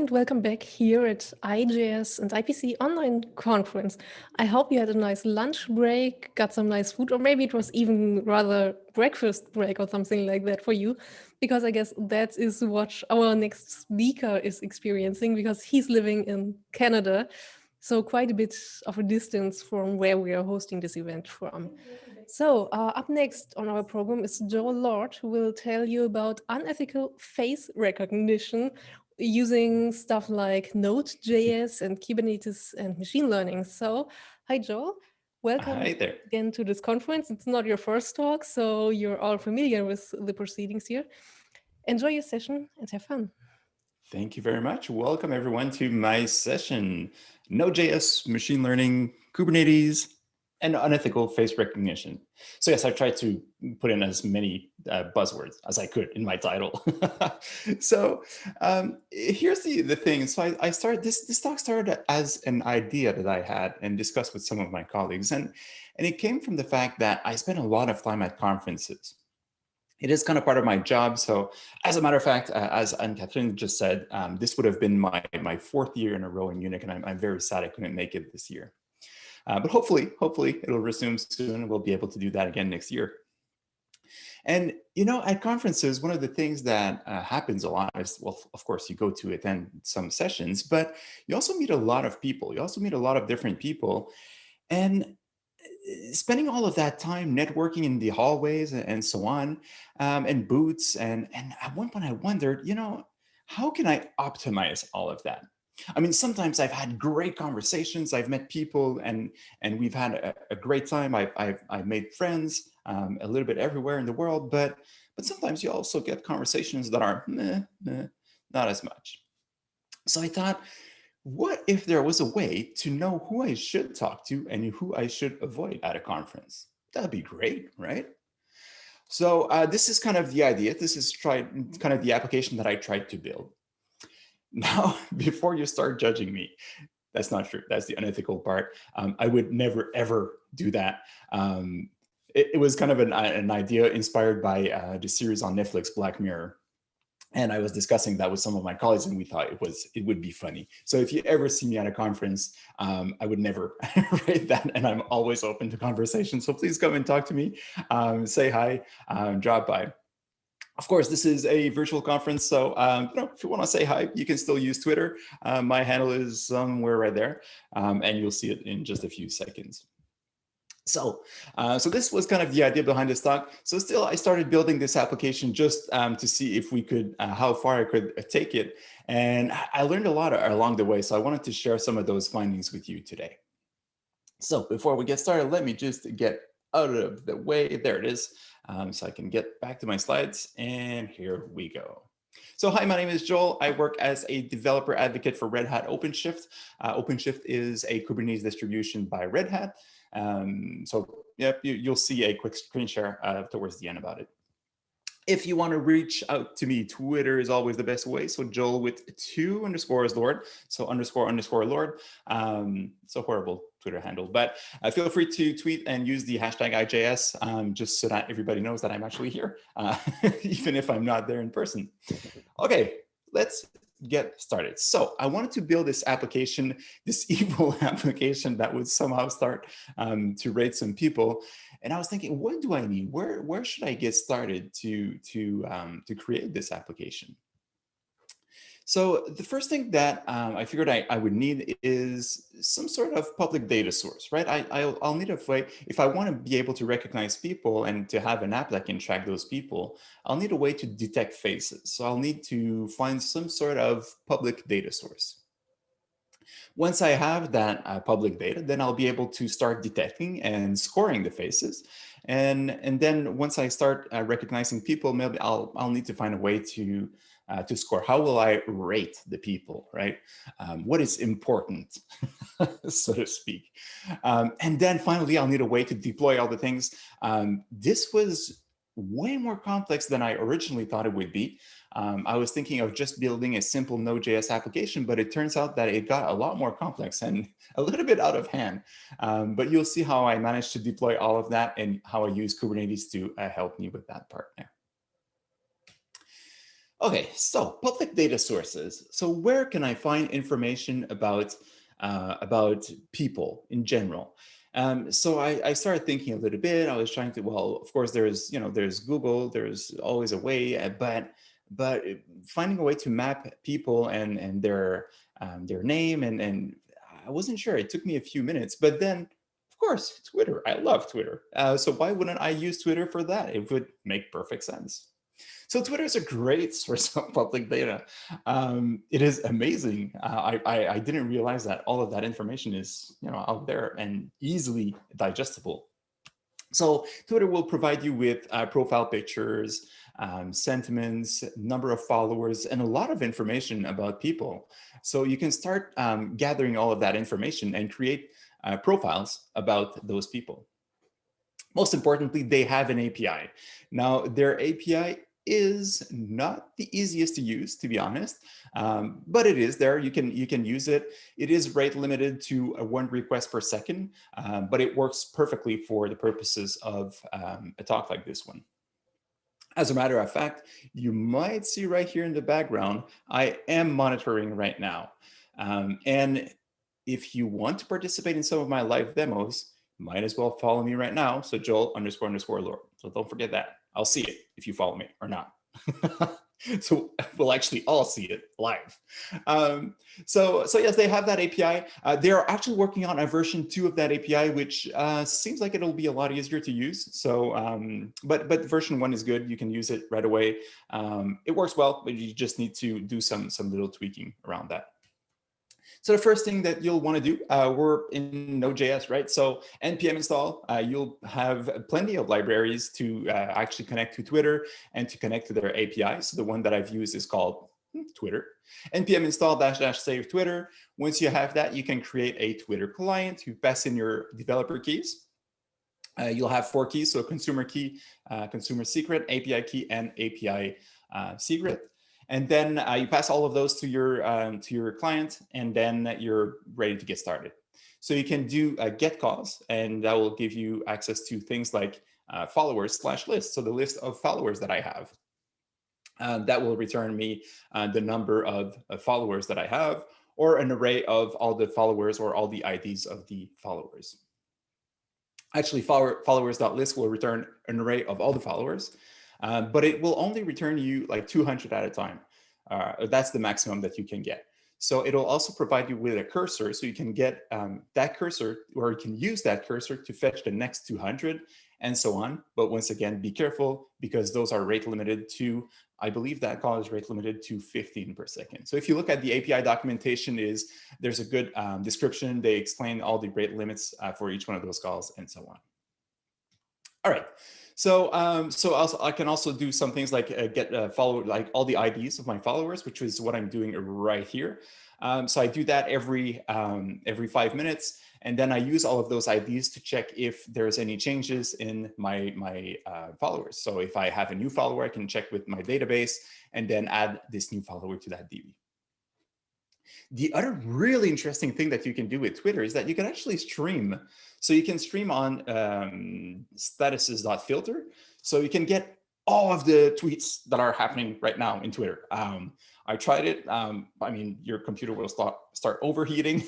and welcome back here at IJS and IPC online conference. I hope you had a nice lunch break, got some nice food, or maybe it was even rather breakfast break or something like that for you, because I guess that is what our next speaker is experiencing because he's living in Canada. So quite a bit of a distance from where we are hosting this event from. So up next on our program is Joel Lord, who will tell you about unethical face recognition using stuff like Node.js and Kubernetes and machine learning. So hi, Joel. Welcome Hi there. again to this conference. It's not your first talk, so you're all familiar with the proceedings here. Enjoy your session and have fun. Thank you very much. Welcome everyone to my session, Node.js, machine learning, Kubernetes, and unethical face recognition. So yes, I tried to put in as many buzzwords as I could in my title. So here's the thing. So I started, this talk started as an idea that I had and discussed with some of my colleagues. And it came from the fact that I spent a lot of time at conferences. It is kind of part of my job. So as a matter of fact, as Anne-Catherine just said, this would have been my fourth year in a row in Munich, and I'm very sad I couldn't make it this year. But hopefully it'll resume soon, and we'll be able to do that again next year. And, you know, at conferences, one of the things that happens a lot is, well, of course, you go to attend some sessions, but you also meet a lot of people. You also meet a lot of different people. And spending all of that time networking in the hallways and so on, and booths. And at one point I wondered, you know, how can I optimize all of that? I mean, sometimes I've had great conversations. I've met people and we've had a great time. I've made friends a little bit everywhere in the world, but sometimes you also get conversations that are not as much. So I thought, what if there was a way to know who I should talk to and who I should avoid at a conference? That'd be great, right? So this is kind of the idea. This is kind of the application that I tried to build. Now, before you start judging me, that's not true. That's the unethical part. I would never, ever do that. It was kind of an idea inspired by the series on Netflix, Black Mirror. And I was discussing that with some of my colleagues, and we thought it would be funny. So if you ever see me at a conference, I would never rate that, and I'm always open to conversation. So please come and talk to me, say hi, drop by. Of course, this is a virtual conference, so you know, if you want to say hi, you can still use Twitter. My handle is somewhere right there, and you'll see it in just a few seconds. So this was kind of the idea behind this talk. So still, I started building this application just to see if we could, how far I could take it. And I learned a lot along the way. So I wanted to share some of those findings with you today. So before we get started, let me just get out of the way. There it is. So I can get back to my slides. And here we go. So hi, my name is Joel. I work as a developer advocate for Red Hat OpenShift. OpenShift is a Kubernetes distribution by Red Hat. So yep, you'll see a quick screen share towards the end about it. If you want to reach out to me, Twitter is always the best way. So Joel with 2 underscores Lord. So __ Lord. It's a horrible Twitter handle, but feel free to tweet and use the hashtag IJS just so that everybody knows that I'm actually here, even if I'm not there in person. Okay, let's get started. So I wanted to build this application, this evil application that would somehow start to rate some people. And I was thinking, what do I need? Where should I get started to create this application? So the first thing that I figured I would need is some sort of public data source, right? I'll need a way, if I want to be able to recognize people and to have an app that can track those people, I'll need a way to detect faces. So I'll need to find some sort of public data source. Once I have that public data, then I'll be able to start detecting and scoring the faces. And then once I start recognizing people, maybe I'll need to find a way to score. How will I rate the people, right? What is important, so to speak. And then finally, I'll need a way to deploy all the things. This was way more complex than I originally thought it would be. I was thinking of just building a simple Node.js application, but it turns out that it got a lot more complex and a little bit out of hand. But you'll see how I managed to deploy all of that and how I use Kubernetes to help me with that part there. Okay, so public data sources. So where can I find information about people in general? So I started thinking a little bit. I was trying to, well, of course, there's Google. There's always a way, but finding a way to map people and their name and I wasn't sure. It took me a few minutes, but then. Of course, Twitter. I love Twitter. So why wouldn't I use Twitter for that? It would make perfect sense. So Twitter is a great source of public data. It is amazing. I didn't realize that all of that information is out there and easily digestible. So Twitter will provide you with profile pictures, sentiments, number of followers, and a lot of information about people. So you can start gathering all of that information and create profiles about those people. Most importantly, they have an API. Now, their API is not the easiest to use, to be honest, but it is there. You can use it. It is rate limited to one request per second, but it works perfectly for the purposes of a talk like this one. As a matter of fact, you might see right here in the background, I am monitoring right now. And if you want to participate in some of my live demos, might as well follow me right now. So Joel _ Lord. So don't forget that. I'll see it if you follow me or not. So we'll actually all see it live. So yes, they have that API. They are actually working on a version 2 of that API, which seems like it'll be a lot easier to use. So, but version 1 is good. You can use it right away. It works well, but you just need to do some little tweaking around that. So the first thing that you'll want to do, we're in Node.js, right? So npm install, you'll have plenty of libraries to actually connect to Twitter and to connect to their API. So the one that I've used is called Twitter. npm install -- save Twitter. Once you have that, you can create a Twitter client. You pass in your developer keys. You'll have 4 keys, so consumer key, consumer secret, API key, and API secret. And then you pass all of those to your client, and then you're ready to get started. So you can do a get calls, and that will give you access to things like followers / list. So the list of followers that I have. That will return me the number of followers that I have, or an array of all the followers or all the IDs of the followers. Actually, followers.list will return an array of all the followers, but it will only return you like 200 at a time. That's the maximum that you can get. So it'll also provide you with a cursor, so you can get that cursor, or you can use that cursor to fetch the next 200 and so on. But once again, be careful, because those are rate limited to, I believe that call is rate limited to 15 per second. So if you look at the API documentation, there's a good description. They explain all the rate limits for each one of those calls and so on. All right. So I can also do some things like get follow, like all the IDs of my followers, which is what I'm doing right here. So I do that every 5 minutes, and then I use all of those IDs to check if there's any changes in my followers. So if I have a new follower, I can check with my database and then add this new follower to that DB. The other really interesting thing that you can do with Twitter is that you can actually stream. So you can stream on statuses.filter. So you can get all of the tweets that are happening right now in Twitter. I tried it. I mean, your computer will start overheating,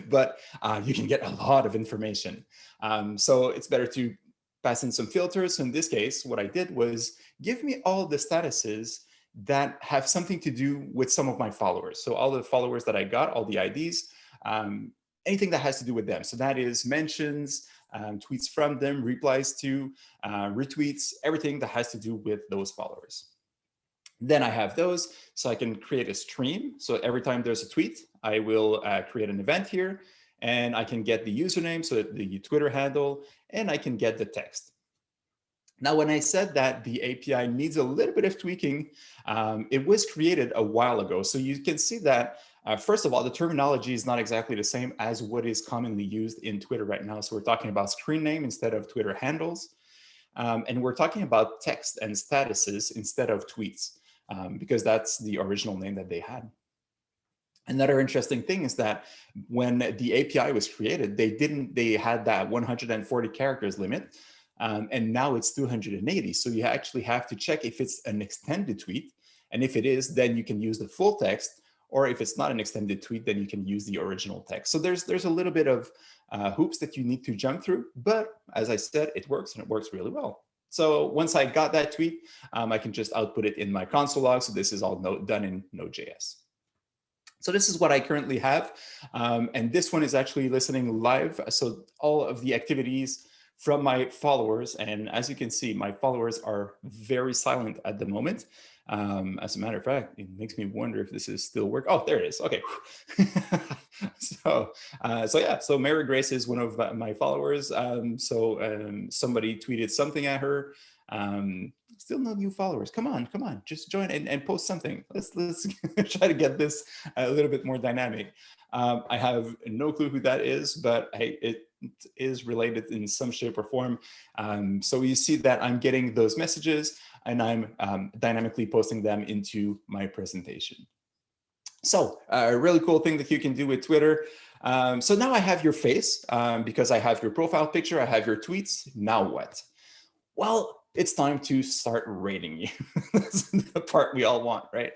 but you can get a lot of information. So it's better to pass in some filters. So in this case, what I did was give me all the statuses that have something to do with some of my followers. So all the followers that I got, all the IDs, anything that has to do with them. So that is mentions, tweets from them, replies to, retweets, everything that has to do with those followers. Then I have those, so I can create a stream. So every time there's a tweet, I will create an event here, and I can get the username, so the Twitter handle, and I can get the text. Now, when I said that the API needs a little bit of tweaking, it was created a while ago. So you can see that, first of all, the terminology is not exactly the same as what is commonly used in Twitter right now. So we're talking about screen name instead of Twitter handles. And we're talking about text and statuses instead of tweets, because that's the original name that they had. Another interesting thing is that when the API was created, they had that 140 characters limit. And now it's 280. So you actually have to check if it's an extended tweet. And if it is, then you can use the full text. Or if it's not an extended tweet, then you can use the original text. So there's a little bit of hoops that you need to jump through. But as I said, it works, and it works really well. So once I got that tweet, I can just output it in my console log. So this is all done in Node.js. So this is what I currently have. And this one is actually listening live. So all of the activities from my followers. And as you can see, my followers are very silent at the moment. As a matter of fact, it makes me wonder if this is still working. Oh, there it is. Okay. So yeah, so Mary Grace is one of my followers. Somebody tweeted something at her. Still no new followers. Come on, just join and post something. Let's try to get this a little bit more dynamic. I have no clue who that is, but hey, it is related in some shape or form. So you see that I'm getting those messages, and I'm dynamically posting them into my presentation. So a really cool thing that you can do with Twitter. So now I have your face because I have your profile picture, I have your tweets. Now what? Well, it's time to start rating you. That's the part we all want, right?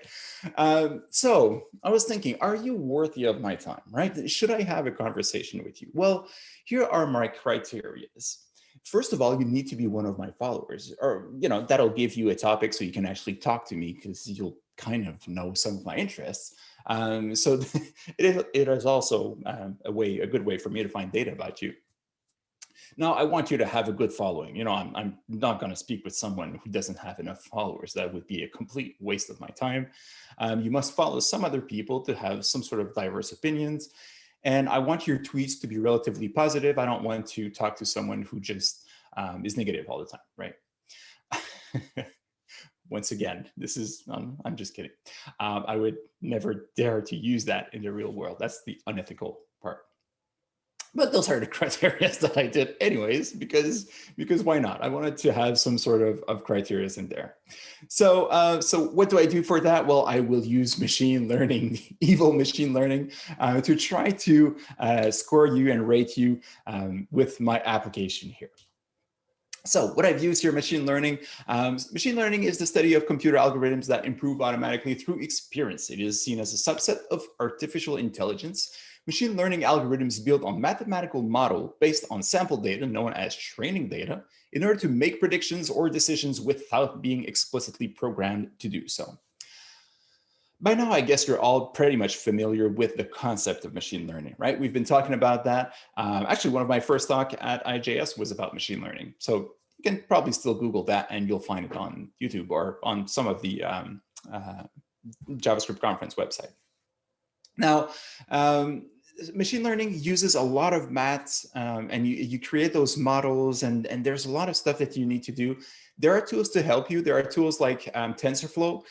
So I was thinking, are you worthy of my time, right? Should I have a conversation with you? Well, here are my criteria. First of all, you need to be one of my followers, or that'll give you a topic so you can actually talk to me, because you'll kind of know some of my interests. So it is also a good way for me to find data about you. Now, I want you to have a good following. I'm not going to speak with someone who doesn't have enough followers. That would be a complete waste of my time. You must follow some other people to have some sort of diverse opinions. And I want your tweets to be relatively positive. I don't want to talk to someone who just is negative all the time, right? Once again, this is, I'm just kidding. I would never dare to use that in the real world. That's the unethical part. But those are the criteria that I did anyways, because why not? I wanted to have some sort of criteria in there. So what do I do for that? Well, I will use machine learning, evil machine learning, to try to score you and rate you with my application here. So what I've used here, machine learning. Machine learning is the study of computer algorithms that improve automatically through experience. It is seen as a subset of artificial intelligence. Machine learning algorithms build on mathematical model based on sample data known as training data in order to make predictions or decisions without being explicitly programmed to do so. By now, I guess you're all pretty much familiar with the concept of machine learning, right? We've been talking about that. Actually, one of my first talks at IJS was about machine learning. So you can probably still Google that and you'll find it on YouTube or on some of the JavaScript conference website. Now, machine learning uses a lot of maths and you create those models and there's a lot of stuff that you need to do. There are tools to help you. There are tools like TensorFlow.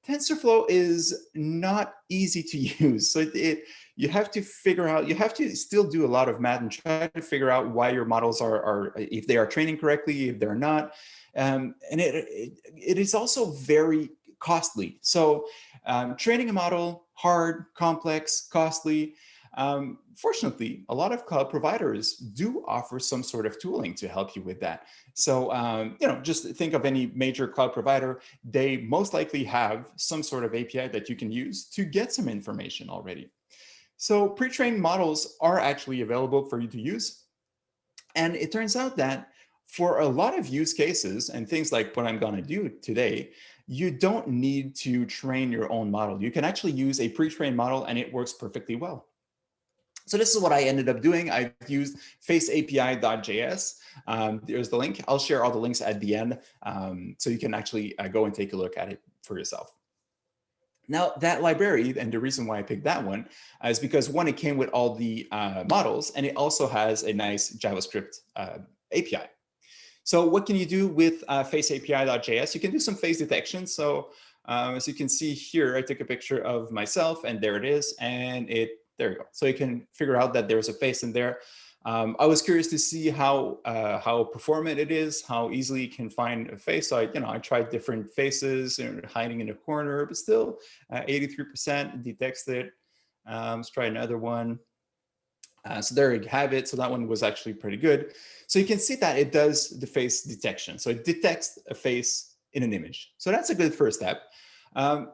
TensorFlow is not easy to use. So you have to figure out, you have to still do a lot of math and try to figure out why your models are if they are training correctly, if they're not. And it is also very costly. So training a model, hard, complex, costly. Fortunately, a lot of cloud providers do offer some sort of tooling to help you with that. So, just think of any major cloud provider. They most likely have some sort of API that you can use to get some information already. So pre-trained models are actually available for you to use. And it turns out that for a lot of use cases and things like what I'm going to do today, you don't need to train your own model. You can actually use a pre-trained model and it works perfectly well. So this is what I ended up doing. I've used faceapi.js. There's the link. I'll share all the links at the end so you can actually go and take a look at it for yourself. Now, that library, and the reason why I picked that one is because one, it came with all the models, and it also has a nice JavaScript API. So what can you do with faceapi.js? You can do some face detection. So as you can see here, I took a picture of myself, and there it is, and there you go. So you can figure out that there's a face in there. I was curious to see how performant it is, how easily you can find a face. So I tried different faces and hiding in a corner, but still 83% detects it. Let's try another one. So there you have it. So that one was actually pretty good. So you can see that it does the face detection. So it detects a face in an image. So that's a good first step.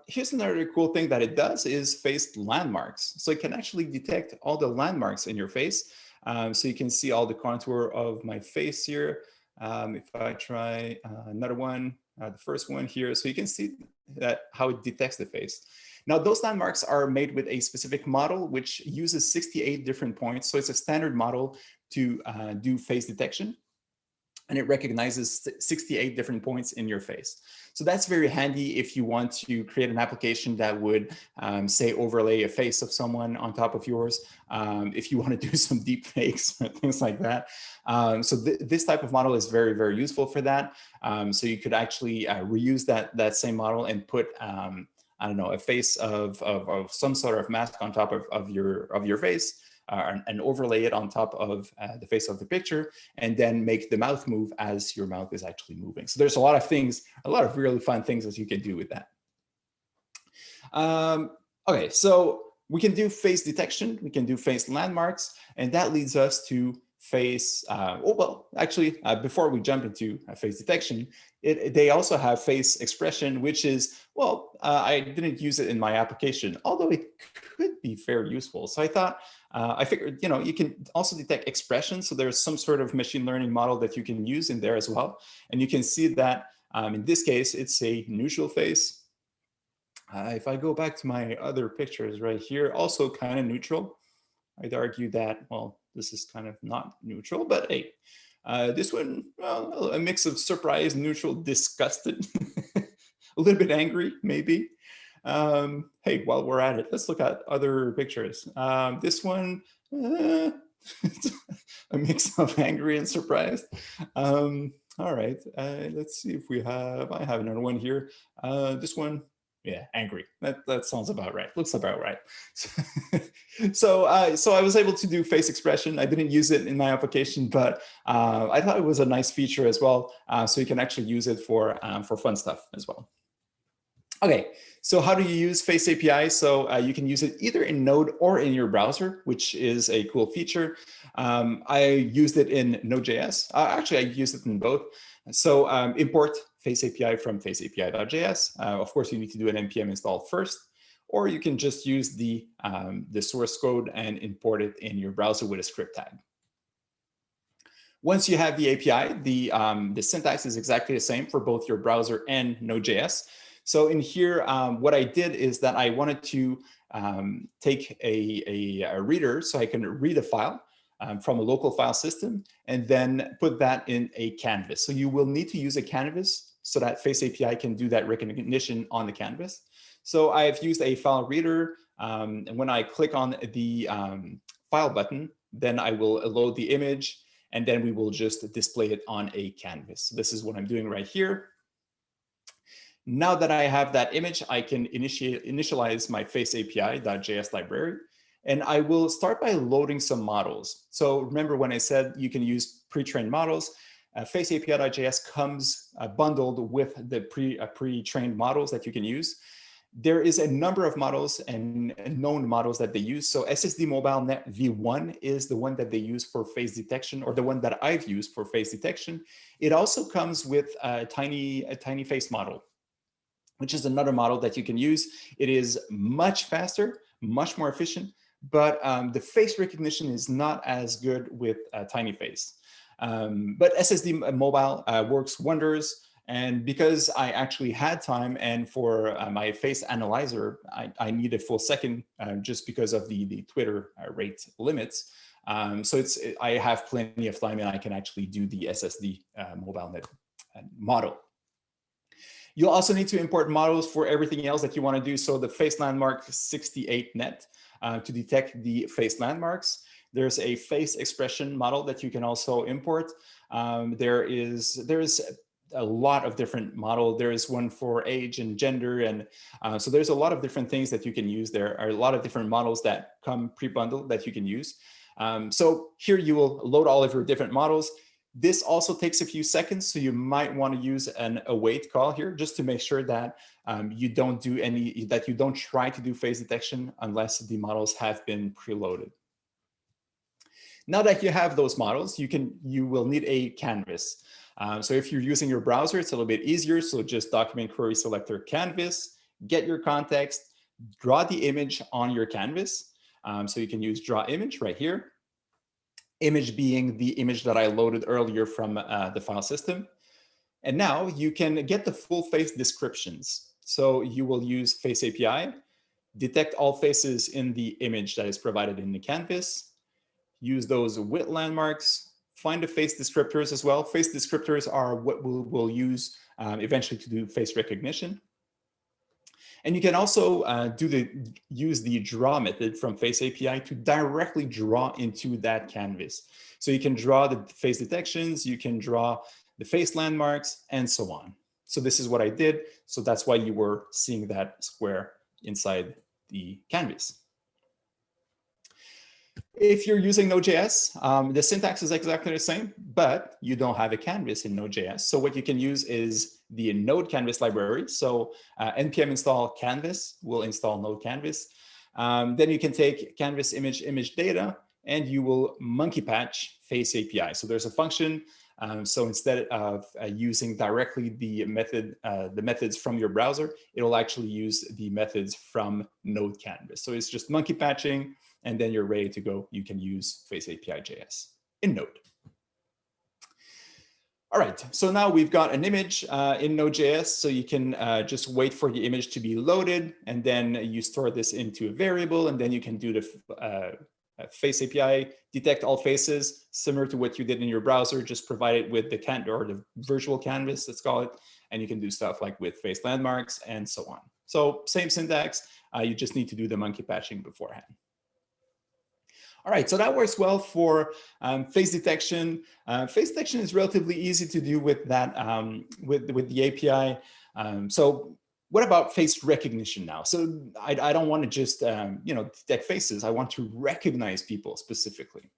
Here's another cool thing that it does is face landmarks. So it can actually detect all the landmarks in your face. So you can see all the contour of my face here. If I try another one, the first one here, so you can see that how it detects the face. Now, those landmarks are made with a specific model, which uses 68 different points. So it's a standard model to do face detection. And it recognizes 68 different points in your face. So that's very handy if you want to create an application that would, say, overlay a face of someone on top of yours, if you want to do some deep fakes, things like that. So this type of model is very, very useful for that. So you could actually reuse that same model and put, I don't know, a face of some sort of mask on top of your face. And overlay it on top of the face of the picture, and then make the mouth move as your mouth is actually moving. So there's a lot of things, a lot of really fun things that you can do with that. Okay, so we can do face detection, we can do face landmarks, and that leads us to face, before we jump into face detection, they also have face expression, which is, I didn't use it in my application, although it could be very useful. So I thought, I figured, you can also detect expression. So there's some sort of machine learning model that you can use in there as well. And you can see that in this case, it's a neutral face. If I go back to my other pictures right here, also kind of neutral. I'd argue that, well, this is kind of not neutral, but hey, this one, well, a mix of surprise, neutral, disgusted, a little bit angry, maybe. Hey, while we're at it, let's look at other pictures. This one, a mix of angry and surprised. All right, let's see if I have another one here. This one, yeah, angry. That sounds about right. Looks about right. So I was able to do face expression. I didn't use it in my application, but I thought it was a nice feature as well. So you can actually use it for fun stuff as well. Okay, so how do you use Face API? So you can use it either in Node or in your browser, which is a cool feature. I used it in Node.js. Actually, I used it in both. So import Face API from faceapi.js. Of course, you need to do an npm install first, or you can just use the source code and import it in your browser with a script tag. Once you have the API, the syntax is exactly the same for both your browser and Node.js. So in here, what I did is that I wanted to take a reader so I can read a file from a local file system and then put that in a canvas. So you will need to use a canvas so that Face API can do that recognition on the canvas. So I've used a file reader. And when I click on the file button, then I will load the image, and then we will just display it on a canvas. So this is what I'm doing right here. Now that I have that image, I can initialize my face API.js library, and I will start by loading some models. So remember when I said you can use pre-trained models, face API.js comes bundled with the pre-trained models that you can use. There is a number of models and known models that they use. So SSD Mobile Net V1 is the one that they use for face detection, or the one that I've used for face detection. It also comes with a tiny face model, which is another model that you can use. It is much faster, much more efficient, but the face recognition is not as good with tiny face. But SSD Mobile works wonders. And because I actually had time, and for my face analyzer, I need a full second just because of the Twitter rate limits. So I have plenty of time, and I can actually do the SSD Mobile Net model. You'll also need to import models for everything else that you want to do. So the face landmark 68 net to detect the face landmarks. There's a face expression model that you can also import. There's a lot of different models. There is one for age and gender. And so there's a lot of different things that you can use. There are a lot of different models that come pre-bundled that you can use. So here you will load all of your different models. This also takes a few seconds, so you might want to use an await call here just to make sure that you don't try to do face detection unless the models have been preloaded. Now that you have those models, you will need a canvas. So if you're using your browser, it's a little bit easier. So just document query selector canvas. get your context, draw the image on your canvas. So you can use draw image right here. Image being the image that I loaded earlier from the file system. And now you can get the full face descriptions. So you will use Face API, detect all faces in the image that is provided in the canvas, use those with landmarks, find the face descriptors as well. Face descriptors are what we'll use eventually to do face recognition. And you can also use the draw method from Face API to directly draw into that canvas. So you can draw the face detections, you can draw the face landmarks, and so on. So this is what I did. So that's why you were seeing that square inside the canvas. If you're using Node.js, the syntax is exactly the same, but you don't have a canvas in Node.js. So what you can use is the Node Canvas library. So npm install canvas will install Node Canvas. Then you can take canvas image data, and you will monkey patch Face API. So there's a function. So instead of using directly the methods from your browser, it'll actually use the methods from Node Canvas. So it's just monkey patching, and then you're ready to go. You can use Face API JS in Node. All right, so now we've got an image in Node.js, so you can just wait for the image to be loaded, and then you store this into a variable, and then you can do the Face API, detect all faces, similar to what you did in your browser, just provide it with the the virtual canvas, let's call it, and you can do stuff like with face landmarks and so on. So same syntax, you just need to do the monkey patching beforehand. All right, so that works well for face detection. Face detection is relatively easy to do with that with the API. So what about face recognition now? So I don't want to just detect faces. I want to recognize people specifically.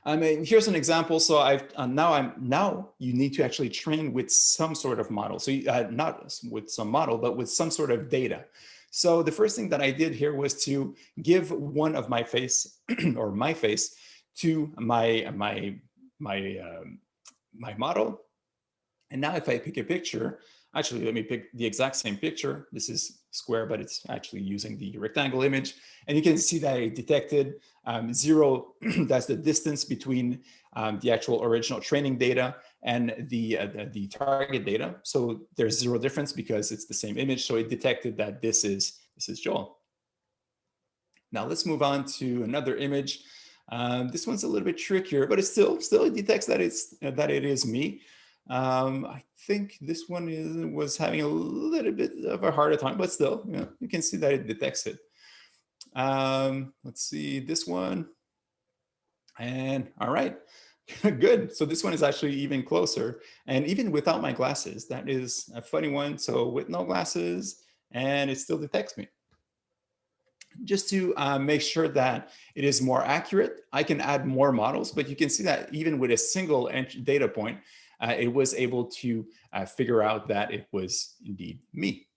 Here's an example. So now you need to actually train with some sort of model. So not with some model, but with some sort of data. So the first thing that I did here was to give one of my face or my face to my model. And now if I pick a picture, actually, let me pick the exact same picture. This is square, but it's actually using the rectangle image. And you can see that it detected 0, that's the distance between the actual original training data and the target data. So there's 0 difference because it's the same image. So it detected that this is Joel. Now let's move on to another image. This one's a little bit trickier, but it's still it detects that it is me. I think this one was having a little bit of a harder time, but still, you can see that it detects it. Let's see this one. And all right, good. So this one is actually even closer. And even without my glasses, that is a funny one. So with no glasses, and it still detects me. Just to make sure that it is more accurate, I can add more models, but you can see that even with a single data point, it was able to figure out that it was indeed me.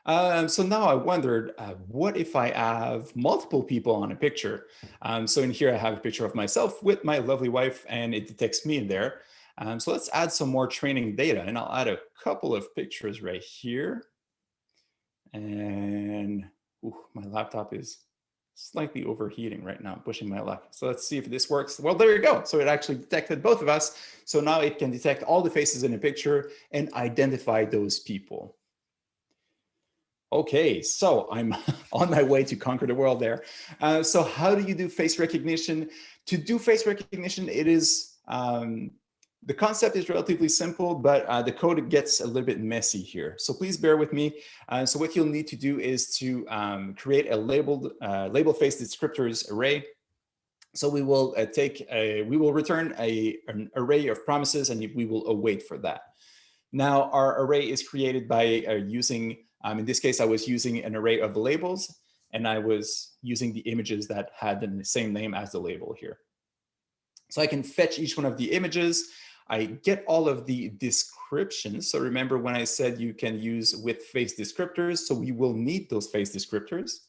So now I wondered, what if I have multiple people on a picture? So in here, I have a picture of myself with my lovely wife, and it detects me in there. So let's add some more training data, and I'll add a couple of pictures right here. And my laptop is slightly overheating right now, pushing my luck. So let's see if this works. Well, there you go. So it actually detected both of us. So now it can detect all the faces in a picture and identify those people. Okay, so I'm on my way to conquer the world there. So how do you do face recognition? To do face recognition, it is, the concept is relatively simple, but the code gets a little bit messy here. So please bear with me. So what you'll need to do is to create a label face descriptors array. So we will return an array of promises, and we will await for that. Now our array is created by using, in this case, I was using an array of labels, and I was using the images that had the same name as the label here. So I can fetch each one of the images. I get all of the descriptions. So remember when I said you can use with face descriptors, so we will need those face descriptors.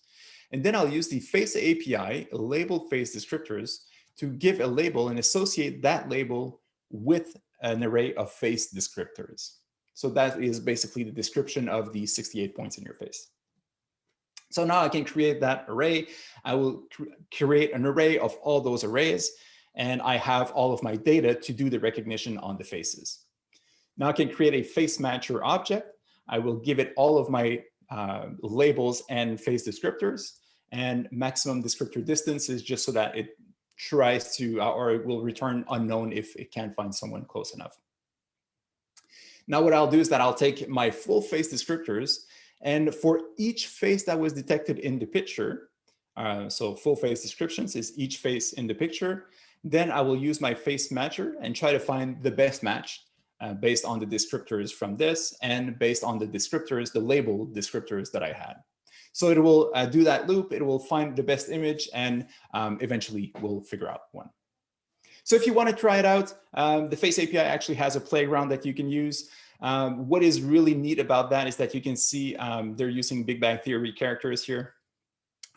And then I'll use the Face API label face descriptors to give a label and associate that label with an array of face descriptors. So that is basically the description of the 68 points in your face. So now I can create that array. I will create an array of all those arrays, and I have all of my data to do the recognition on the faces. Now I can create a face matcher object. I will give it all of my labels and face descriptors, and maximum descriptor distance is just so that it tries to, or it will return unknown if it can't find someone close enough. Now what I'll do is that I'll take my full face descriptors, and for each face that was detected in the picture, so full face descriptions is each face in the picture, then I will use my face matcher and try to find the best match based on the descriptors from this and based on the descriptors, the label descriptors that I had. So it will do that loop, it will find the best image, and eventually we'll figure out one. So if you want to try it out, the Face API actually has a playground that you can use. What is really neat about that is that you can see they're using Big Bang Theory characters here.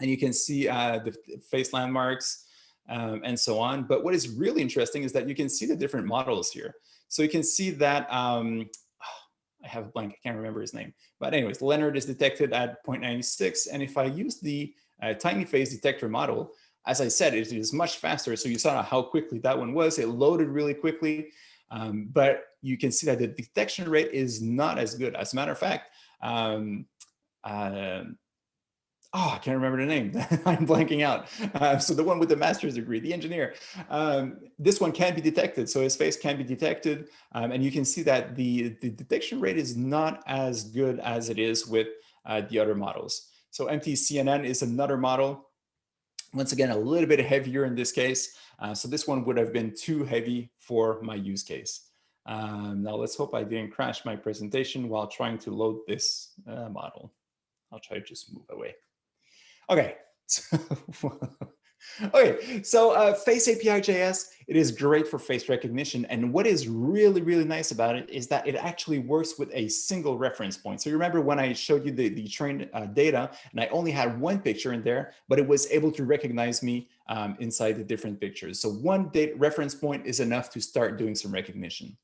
And you can see the face landmarks and so on. But what is really interesting is that you can see the different models here. So you can see that, I have a blank, I can't remember his name. But anyways, Leonard is detected at 0.96. And if I use the tiny face detector model, as I said, it is much faster. So you saw how quickly that one was. It loaded really quickly. But you can see that the detection rate is not as good. As a matter of fact, I can't remember the name. I'm blanking out. So the one with the master's degree, the engineer, this one can be detected. So his face can be detected. And you can see that the detection rate is not as good as it is with the other models. So MTCNN is another model. Once again, a little bit heavier in this case. So this one would have been too heavy for my use case. Now let's hope I didn't crash my presentation while trying to load this model. I'll try to just move away. Okay. Okay, so Face API JS, it is great for face recognition. And what is really, really nice about it is that it actually works with a single reference point. So you remember when I showed you the trained data, and I only had one picture in there, but it was able to recognize me inside the different pictures. So one data reference point is enough to start doing some recognition.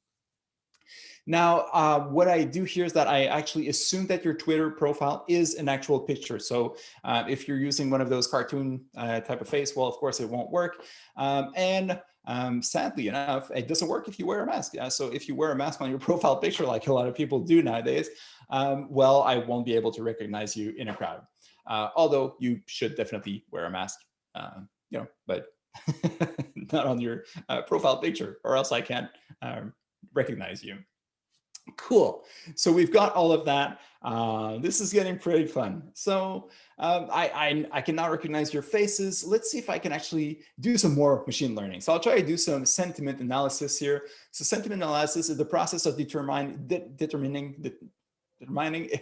Now, what I do here is that I actually assume that your Twitter profile is an actual picture. So if you're using one of those cartoon type of face, well, of course, it won't work. Sadly enough, it doesn't work if you wear a mask. So if you wear a mask on your profile picture, like a lot of people do nowadays, well, I won't be able to recognize you in a crowd. Although you should definitely wear a mask, but not on your profile picture, or else I can't recognize you. Cool. So we've got all of that. This is getting pretty fun. So I can now recognize your faces. Let's see if I can actually do some more machine learning. So I'll try to do some sentiment analysis here. So sentiment analysis is the process of determining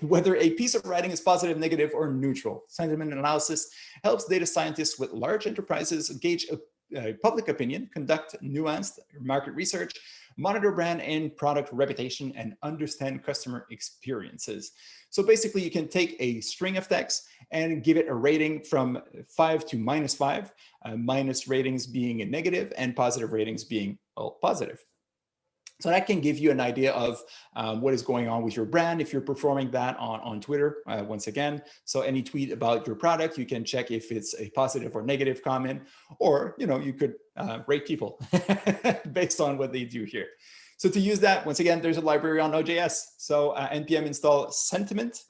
whether a piece of writing is positive, negative, or neutral. Sentiment analysis helps data scientists with large enterprises gauge public opinion, conduct nuanced market research, monitor brand and product reputation, and understand customer experiences. So basically, you can take a string of text and give it a rating from 5 to -5, minus ratings being a negative and positive ratings being, well, positive. So that can give you an idea of what is going on with your brand if you're performing that on Twitter, once again. So any tweet about your product, you can check if it's a positive or negative comment, or you could rate people based on what they do here. So to use that, once again, there's a library on Node.js. So npm install sentiment,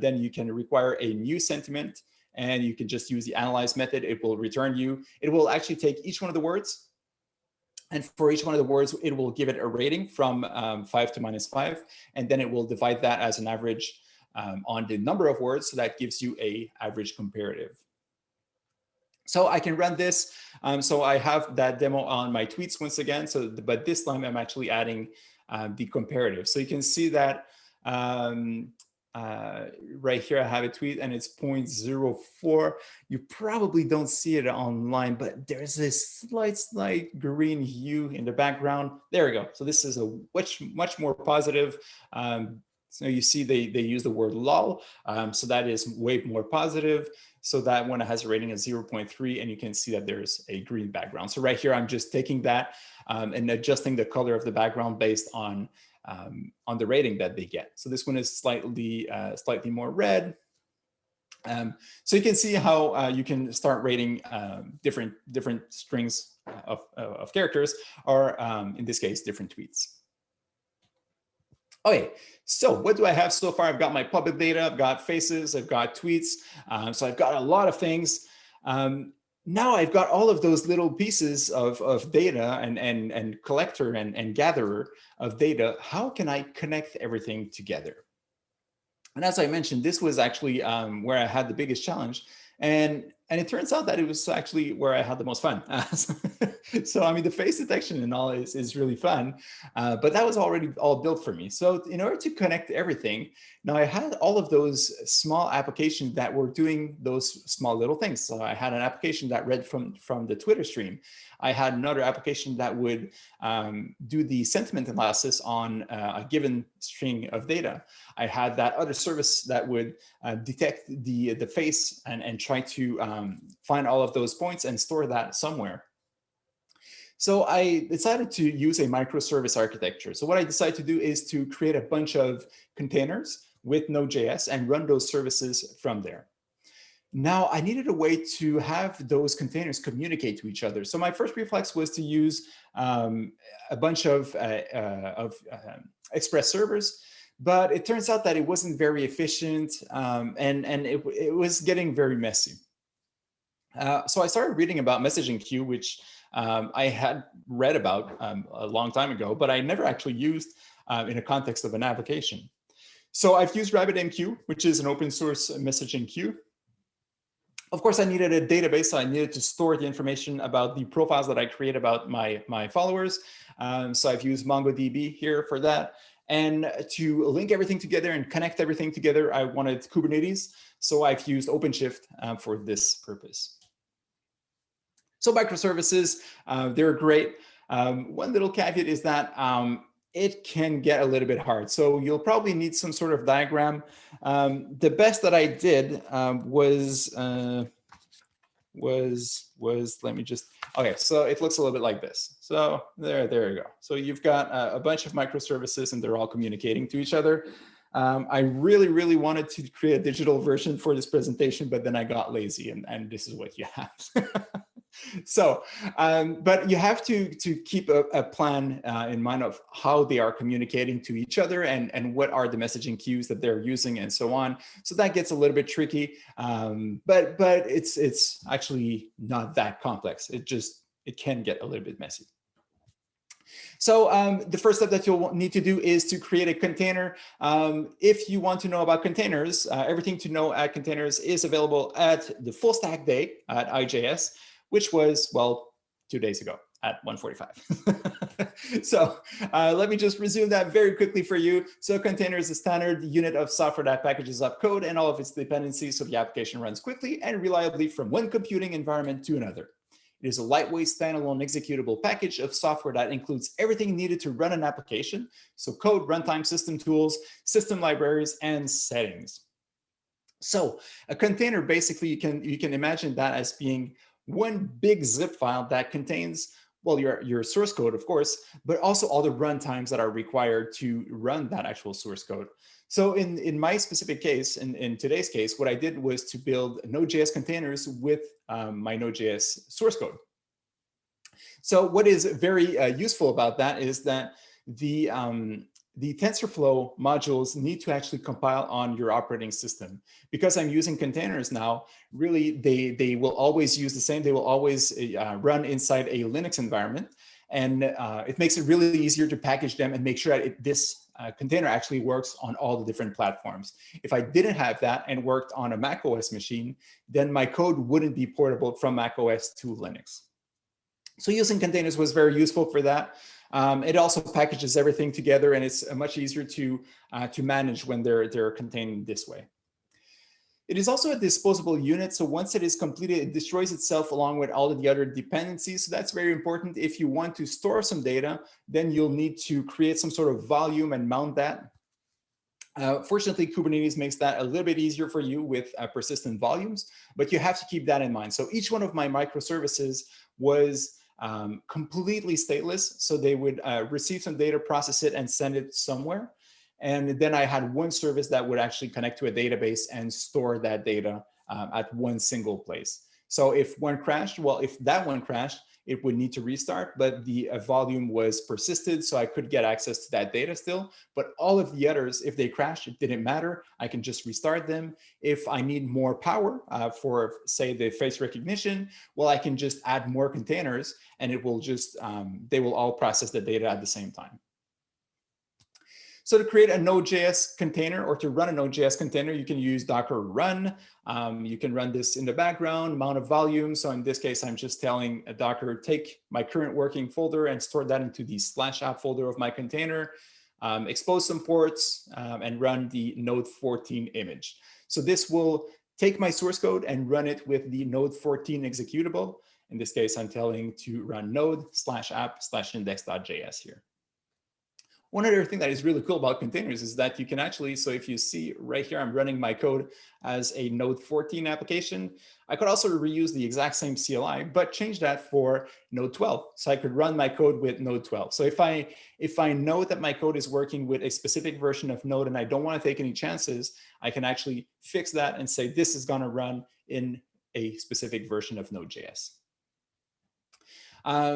then you can require a new sentiment, and you can just use the analyze method. It will return you. It will actually take each one of the words, and for each one of the words, it will give it a rating from 5 to -5. And then it will divide that as an average on the number of words. So that gives you an average comparative. So I can run this. So I have that demo on my tweets once again. So, but this time I'm actually adding the comparative. So you can see that right here, I have a tweet and it's 0.04. You probably don't see it online, but there's this slight green hue in the background. There we go. So this is a much more positive. So you see they use the word lol. So that is way more positive. So that one has a rating of 0.3, and you can see that there's a green background. So right here, I'm just taking that and adjusting the color of the background based on on the rating that they get. So this one is slightly more red. So you can see how you can start rating different strings of characters, or in this case, different tweets. Okay, so what do I have so far? I've got my public data, I've got faces, I've got tweets. So I've got a lot of things. Now I've got all of those little pieces of data and collector and gatherer of data. How can I connect everything together? And as I mentioned, this was actually where I had the biggest challenge. And it turns out that it was actually where I had the most fun. So, I mean, the face detection and all is really fun, but that was already all built for me. So in order to connect everything, now I had all of those small applications that were doing those small little things. So I had an application that read from the Twitter stream. I had another application that would do the sentiment analysis on a given string of data. I had that other service that would detect the face and try to find all of those points and store that somewhere. So I decided to use a microservice architecture. So what I decided to do is to create a bunch of containers with Node.js and run those services from there. Now I needed a way to have those containers communicate to each other. So my first reflex was to use a bunch of Express servers, but it turns out that it wasn't very efficient, and it was getting very messy. So I started reading about messaging queue, which I had read about a long time ago, but I never actually used in a context of an application. So I've used RabbitMQ, which is an open source messaging queue. Of course, I needed a database, so I needed to store the information about the profiles that I create about my followers. So I've used MongoDB here for that. And to link everything together and connect everything together, I wanted Kubernetes. So I've used OpenShift for this purpose. So microservices, they're great. One little caveat is that it can get a little bit hard. So you'll probably need some sort of diagram. The best that I did was let me just, okay, so it looks a little bit like this. So there you go. So you've got a bunch of microservices and they're all communicating to each other. I really wanted to create a digital version for this presentation, but then I got lazy and this is what you have. So, but you have to keep a plan in mind of how they are communicating to each other and what are the messaging queues that they're using and so on. So that gets a little bit tricky, but it's actually not that complex. It can get a little bit messy. So the first step that you'll need to do is to create a container. If you want to know about containers, everything to know at containers is available at the full stack day at IJS, which was, well, 2 days ago at 1:45. So let me just resume that very quickly for you. So container is a standard unit of software that packages up code and all of its dependencies so the application runs quickly and reliably from one computing environment to another. It is a lightweight standalone executable package of software that includes everything needed to run an application. So code, runtime, system tools, system libraries, and settings. So a container, basically, you can imagine that as being one big zip file that contains, well, your source code, of course, but also all the runtimes that are required to run that actual source code. So in my specific case, in today's case, what I did was to build Node.js containers with my Node.js source code. So what is very useful about that is that the TensorFlow modules need to actually compile on your operating system. Because I'm using containers now, really, they will always use the same. They will always run inside a Linux environment. And it makes it really easier to package them and make sure that this container actually works on all the different platforms. If I didn't have that and worked on a macOS machine, then my code wouldn't be portable from macOS to Linux. So using containers was very useful for that. It also packages everything together, and it's much easier to manage when they're contained this way. It is also a disposable unit, so once it is completed, it destroys itself along with all of the other dependencies. So that's very important. If you want to store some data, then you'll need to create some sort of volume and mount that. Fortunately, Kubernetes makes that a little bit easier for you with persistent volumes, but you have to keep that in mind. So each one of my microservices was completely stateless. So they would receive some data, process it, and send it somewhere. And then I had one service that would actually connect to a database and store that data at one single place. So if one crashed, well, if that one crashed, it would need to restart, but the volume was persisted, so I could get access to that data still. But all of the others, if they crashed, it didn't matter. I can just restart them. If I need more power for, say, the face recognition, well, I can just add more containers, and it will just, they will all process the data at the same time. So to create a Node.js container or to run a Node.js container, you can use Docker run. You can run this in the background, amount of volume. So in this case, I'm just telling Docker, take my current working folder and store that into the /app folder of my container, expose some ports, and run the Node 14 image. So this will take my source code and run it with the Node 14 executable. In this case, I'm telling to run node/app/index.js here. One other thing that is really cool about containers is that you can actually, so if you see right here, I'm running my code as a Node 14 application. I could also reuse the exact same CLI, but change that for Node 12. So I could run my code with Node 12. So if I know that my code is working with a specific version of Node and I don't want to take any chances, I can actually fix that and say this is going to run in a specific version of Node.js.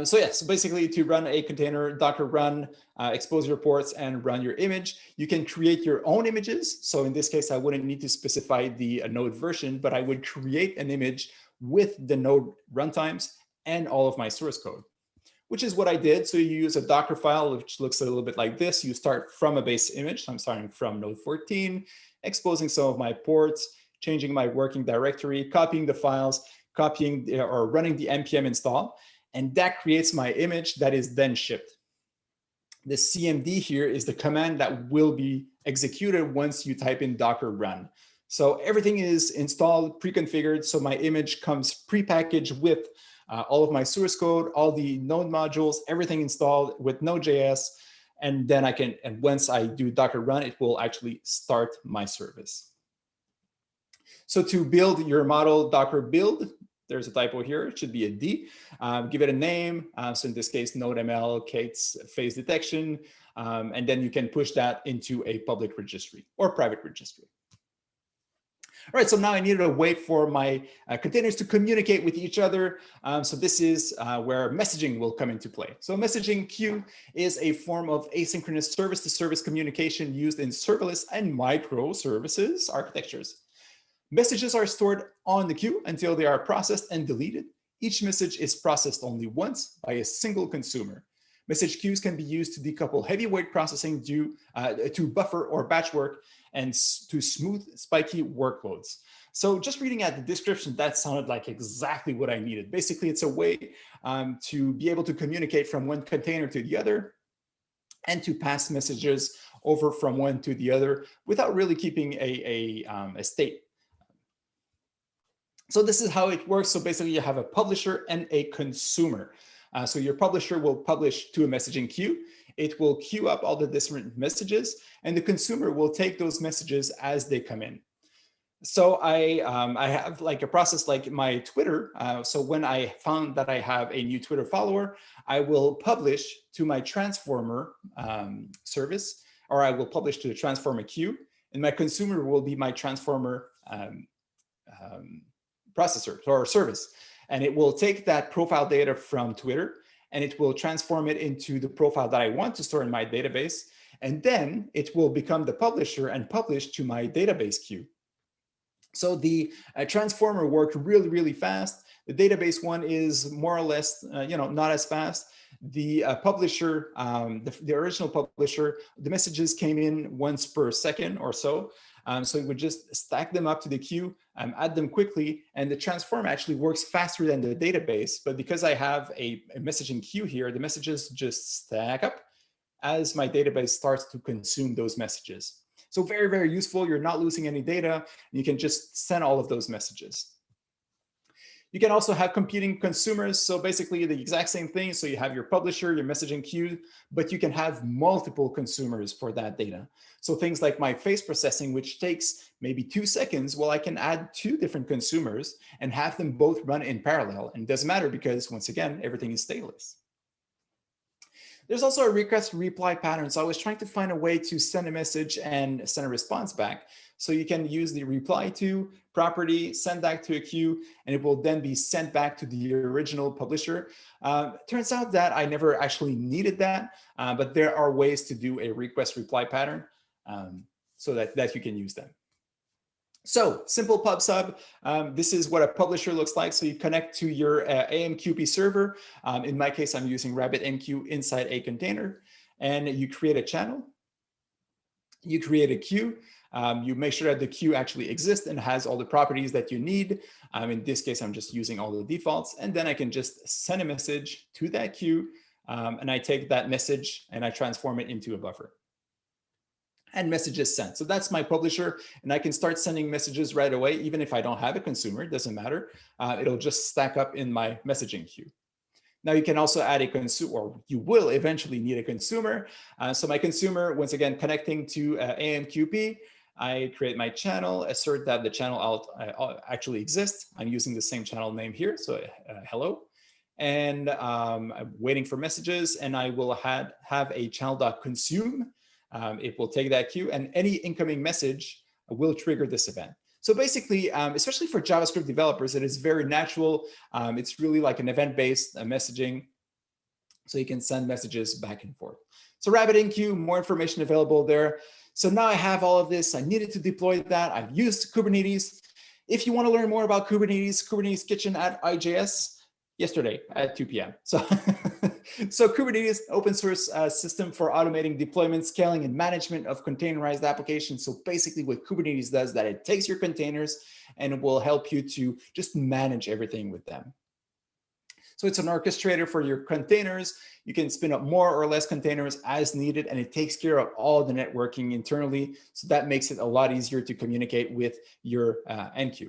So basically to run a container, Docker run, expose your ports, and run your image. You can create your own images. So in this case, I wouldn't need to specify the Node version, but I would create an image with the Node runtimes and all of my source code, which is what I did. So you use a Docker file, which looks a little bit like this. You start from a base image. So I'm starting from Node 14, exposing some of my ports, changing my working directory, copying the files, copying or running the npm install. And that creates my image that is then shipped. The CMD here is the command that will be executed once you type in Docker run. So everything is installed, pre-configured. So my image comes pre-packaged with all of my source code, all the Node modules, everything installed with Node.js. And then and once I do Docker run, it will actually start my service. So to build your model, Docker build, there's a typo here, it should be a D. Give it a name. So in this case, NodeML, K8s phase detection. And then you can push that into a public registry or private registry. All right, so now I needed a way for my containers to communicate with each other. So this is where messaging will come into play. So messaging queue is a form of asynchronous service-to-service communication used in serverless and microservices architectures. Messages are stored on the queue until they are processed and deleted. Each message is processed only once by a single consumer. Message queues can be used to decouple heavyweight processing due to buffer or batch work and to smooth spiky workloads. So just reading at the description, that sounded like exactly what I needed. Basically, it's a way to be able to communicate from one container to the other and to pass messages over from one to the other without really keeping a state. So this is how it works. So basically you have a publisher and a consumer. So your publisher will publish to a messaging queue. It will queue up all the different messages, and the consumer will take those messages as they come in. So I have like a process like my Twitter. So when I found that I have a new Twitter follower, I will publish to my transformer service, or I will publish to the transformer queue, and my consumer will be my transformer processor or service. And it will take that profile data from Twitter and it will transform it into the profile that I want to store in my database. And then it will become the publisher and publish to my database queue. So the transformer worked really, really fast. The database one is more or less, not as fast. The publisher, the original publisher, the messages came in once per second or so. So it would just stack them up to the queue, add them quickly, and the transform actually works faster than the database. But because I have a messaging queue here, the messages just stack up as my database starts to consume those messages. So very, very useful. You're not losing any data. You can just send all of those messages. You can also have competing consumers. So basically the exact same thing. So you have your publisher, your messaging queue, but you can have multiple consumers for that data. So things like my face processing, which takes maybe 2 seconds, well, I can add 2 different consumers and have them both run in parallel. And it doesn't matter because once again, everything is stateless. There's also a request reply pattern. So I was trying to find a way to send a message and send a response back. So you can use the reply to property, send that to a queue, and it will then be sent back to the original publisher. Turns out that I never actually needed that, but there are ways to do a request reply pattern so that you can use them. So simple pub sub, this is what a publisher looks like. So you connect to your AMQP server. In my case, I'm using RabbitMQ inside a container, and you create a channel. You create a queue. You make sure that the queue actually exists and has all the properties that you need. In this case, I'm just using all the defaults, and then I can just send a message to that queue, and I take that message and I transform it into a buffer. And messages sent. So that's my publisher, and I can start sending messages right away, even if I don't have a consumer, it doesn't matter. It'll just stack up in my messaging queue. Now you can also add a consumer, or you will eventually need a consumer. So my consumer, once again, connecting to AMQP, I create my channel, assert that the channel actually exists. I'm using the same channel name here, so hello. And I'm waiting for messages, and I will have a channel.consume. It will take that queue, and any incoming message will trigger this event. So basically, especially for JavaScript developers, it is very natural. It's really like an event-based messaging. So you can send messages back and forth. So RabbitMQ, more information available there. So now I have all of this. I needed to deploy that. I've used Kubernetes. If you want to learn more about Kubernetes, Kubernetes Kitchen at IJS, yesterday at 2 p.m. So Kubernetes, open source system for automating deployment, scaling, and management of containerized applications. So basically what Kubernetes does, that it takes your containers and it will help you to just manage everything with them. So it's an orchestrator for your containers. You can spin up more or less containers as needed, and it takes care of all the networking internally. So that makes it a lot easier to communicate with your NQ.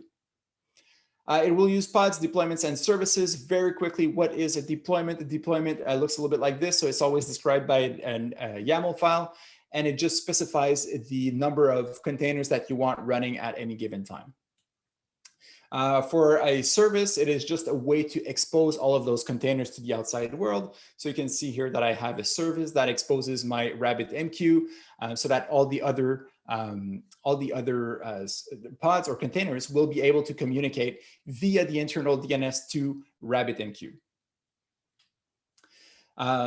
It will use pods, deployments, and services. Very quickly, what is a deployment? A deployment looks a little bit like this. So it's always described by a YAML file, and it just specifies the number of containers that you want running at any given time. For a service, it is just a way to expose all of those containers to the outside world. So you can see here that I have a service that exposes my RabbitMQ so that all the other pods or containers will be able to communicate via the internal DNS to RabbitMQ.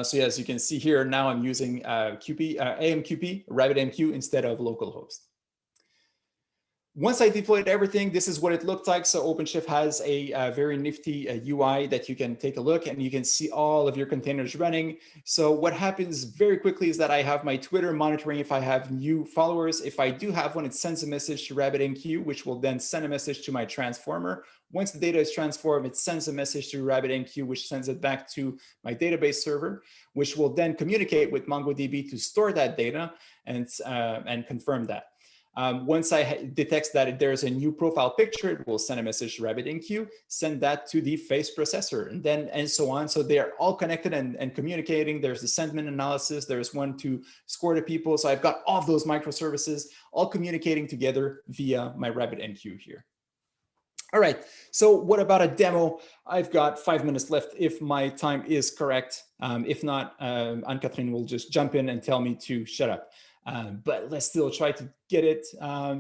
So as you can see here, now I'm using AMQP, RabbitMQ instead of localhost. Once I deployed everything, this is what it looked like. So OpenShift has a very nifty UI that you can take a look, and you can see all of your containers running. So what happens very quickly is that I have my Twitter monitoring if I have new followers. If I do have one, it sends a message to RabbitMQ, which will then send a message to my transformer. Once the data is transformed, it sends a message to RabbitMQ, which sends it back to my database server, which will then communicate with MongoDB to store that data and confirm that. Once I detects that there's a new profile picture, it will send a message to RabbitMQ, send that to the face processor, and so on. So they're all connected and communicating. There's the sentiment analysis. There's one to score the people. So I've got all of those microservices all communicating together via my RabbitMQ here. All right, so what about a demo? I've got 5 minutes left if my time is correct. If not, Anne-Catherine will just jump in and tell me to shut up. But let's still try to get it.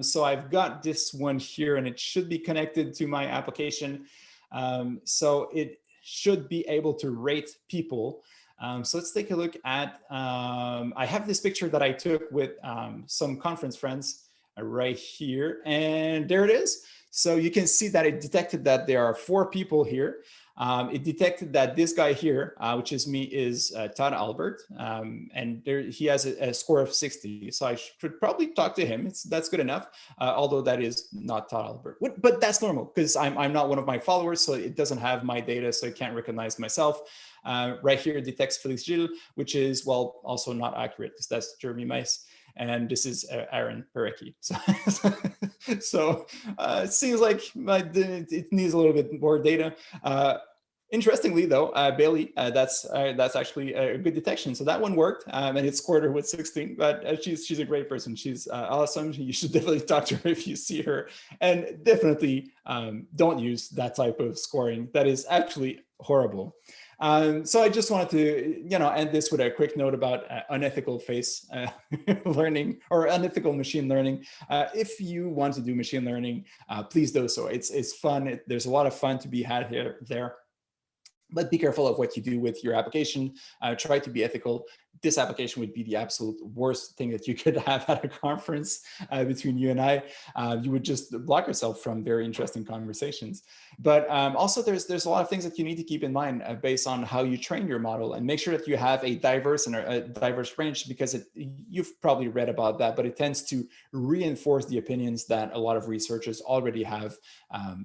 So I've got this one here, and it should be connected to my application. So it should be able to rate people. So let's take a look at, I have this picture that I took with some conference friends right here, and there it is. So you can see that it detected that there are 4 people here. It detected that this guy here, which is me, is Todd Albert, and he has a score of 60. So I should probably talk to him. That's good enough, although that is not Todd Albert. But that's normal because I'm not one of my followers, so it doesn't have my data, so it can't recognize myself. Right here, it detects Felix Gilles, which is, well, also not accurate because that's Jeremy Mice. and this is Aaron Parecki. So it seems like it needs a little bit more data. Interestingly, though, Bailey, that's actually a good detection. So that one worked, and it scored her with 16. But she's a great person. She's awesome. You should definitely talk to her if you see her, and definitely don't use that type of scoring. That is actually horrible. So I just wanted to, end this with a quick note about unethical face learning or unethical machine learning. If you want to do machine learning, please do so. It's fun. There's a lot of fun to be had there. But be careful of what you do with your application. Try to be ethical. This application would be the absolute worst thing that you could have at a conference between you and I. You would just block yourself from very interesting conversations. But also there's a lot of things that you need to keep in mind based on how you train your model, and make sure that you have a diverse range, because you've probably read about that, but it tends to reinforce the opinions that a lot of researchers already have.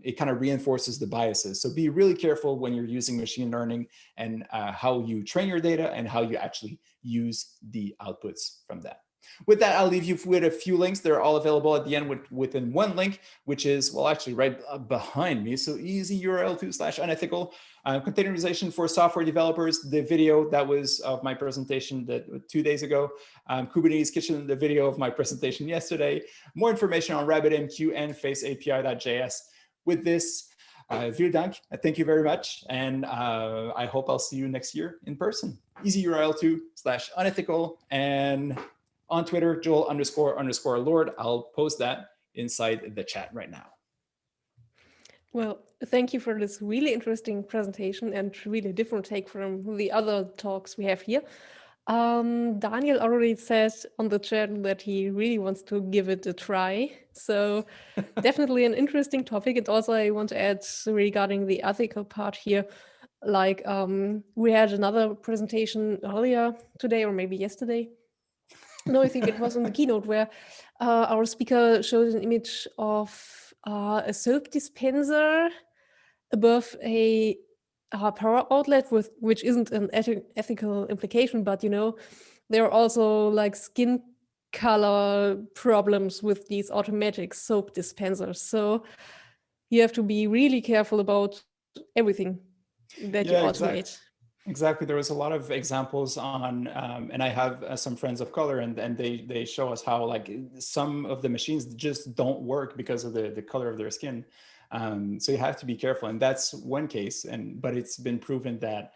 It kind of reinforces the biases. So be really careful when you're using machine learning, and how you train your data and how you actually use the outputs from that. With that, I'll leave you with a few links. They're all available at the end within one link, which is, well, actually right behind me. So easy URL /unethical. Containerization for software developers, the video that was of my presentation 2 days ago. Kubernetes Kitchen, the video of my presentation yesterday. More information on RabbitMQ and faceapi.js. With this, vielen Dank. Thank you very much. And I hope I'll see you next year in person. Easy URL /unethical. And on Twitter, Joel__Lord. I'll post that inside the chat right now. Well, thank you for this really interesting presentation and really different take from the other talks we have here. Daniel already said on the chat that he really wants to give it a try. So definitely an interesting topic. And also I want to add regarding the ethical part here, like we had another presentation earlier today or maybe yesterday. No, I think it was in the keynote where our speaker showed an image of a soap dispenser above a power outlet, which isn't an ethical implication, but there are also like skin color problems with these automatic soap dispensers. So you have to be really careful about everything that you automate. Exactly. There was a lot of examples on, and I have some friends of color, and they show us how like some of the machines just don't work because of the color of their skin. So you have to be careful, and that's one case. But it's been proven that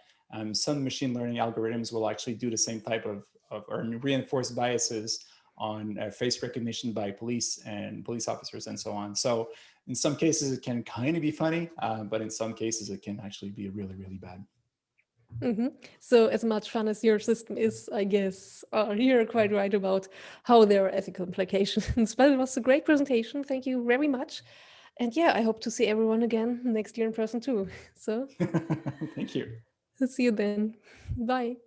some machine learning algorithms will actually do the same type of or reinforce biases on face recognition by police and police officers and so on. So in some cases it can kind of be funny, but in some cases it can actually be really, really bad. Mm-hmm. So as much fun as your system is, I guess you're quite right about how there are ethical implications. But it was a great presentation. Thank you very much. And yeah, I hope to see everyone again next year in person too. So thank you. See you then. Bye.